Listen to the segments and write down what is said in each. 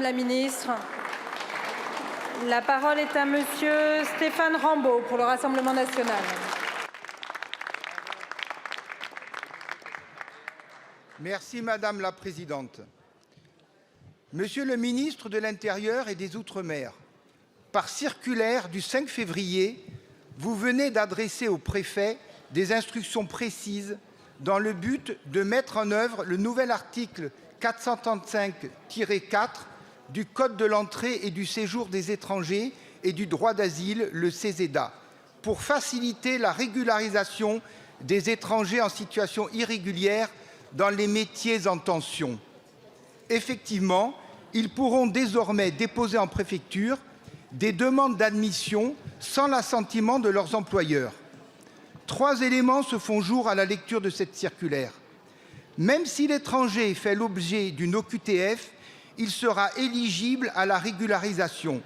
la ministre. La parole est à monsieur Stéphane Rambaud pour le Rassemblement national. Merci Madame la Présidente. Monsieur le ministre de l'Intérieur et des Outre-mer, par circulaire du 5 février, vous venez d'adresser au préfet des instructions précises dans le but de mettre en œuvre le nouvel article 435-4 du Code de l'entrée et du séjour des étrangers et du droit d'asile, le CESEDA, pour faciliter la régularisation des étrangers en situation irrégulière dans les métiers en tension. Effectivement, ils pourront désormais déposer en préfecture des demandes d'admission sans l'assentiment de leurs employeurs. 3 éléments se font jour à la lecture de cette circulaire. Même si l'étranger fait l'objet d'une OQTF, il sera éligible à la régularisation.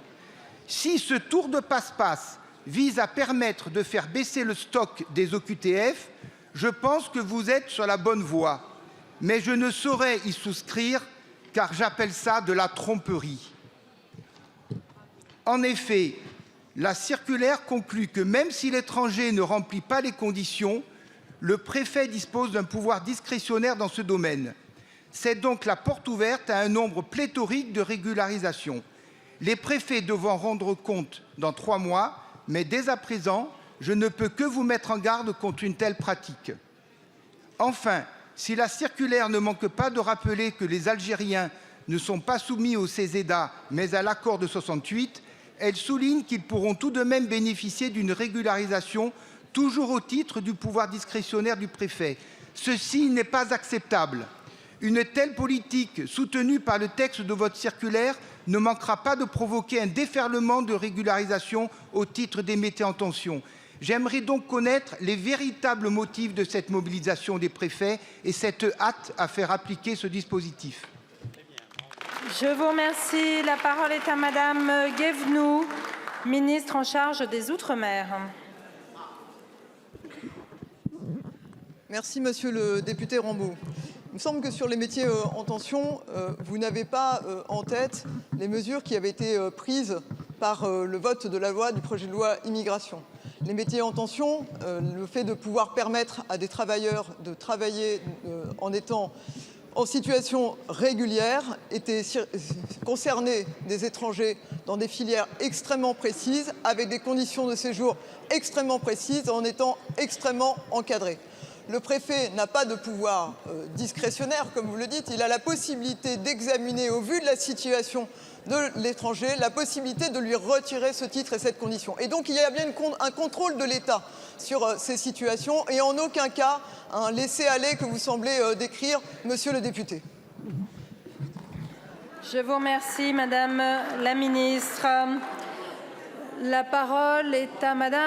Si ce tour de passe-passe vise à permettre de faire baisser le stock des OQTF, je pense que vous êtes sur la bonne voie. Mais je ne saurais y souscrire car j'appelle ça de la tromperie. En effet, la circulaire conclut que même si l'étranger ne remplit pas les conditions, le préfet dispose d'un pouvoir discrétionnaire dans ce domaine. C'est donc la porte ouverte à un nombre pléthorique de régularisations. Les préfets devront rendre compte dans 3 mois, mais dès à présent, je ne peux que vous mettre en garde contre une telle pratique. Enfin, si la circulaire ne manque pas de rappeler que les Algériens ne sont pas soumis au CESEDA, mais à l'accord de 68, elle souligne qu'ils pourront tout de même bénéficier d'une régularisation, toujours au titre du pouvoir discrétionnaire du préfet. Ceci n'est pas acceptable. Une telle politique, soutenue par le texte de votre circulaire, ne manquera pas de provoquer un déferlement de régularisation au titre des métiers en tension. J'aimerais donc connaître les véritables motifs de cette mobilisation des préfets et cette hâte à faire appliquer ce dispositif. Je vous remercie. La parole est à madame Guévenoux, ministre en charge des Outre-mer. Merci monsieur le député Rambaud. Il me semble que sur les métiers en tension, vous n'avez pas en tête les mesures qui avaient été prises par le vote de la loi du projet de loi immigration. Les métiers en tension, le fait de pouvoir permettre à des travailleurs de travailler en étant en situation régulière concernait des étrangers dans des filières extrêmement précises, avec des conditions de séjour extrêmement précises, en étant extrêmement encadrés. Le préfet n'a pas de pouvoir discrétionnaire, comme vous le dites. Il a la possibilité d'examiner, au vu de la situation de l'étranger, la possibilité de lui retirer ce titre et cette condition. Et donc, il y a bien un contrôle de l'État sur ces situations et en aucun cas un laisser-aller que vous semblez décrire, monsieur le député. Je vous remercie, madame la ministre. La parole est à madame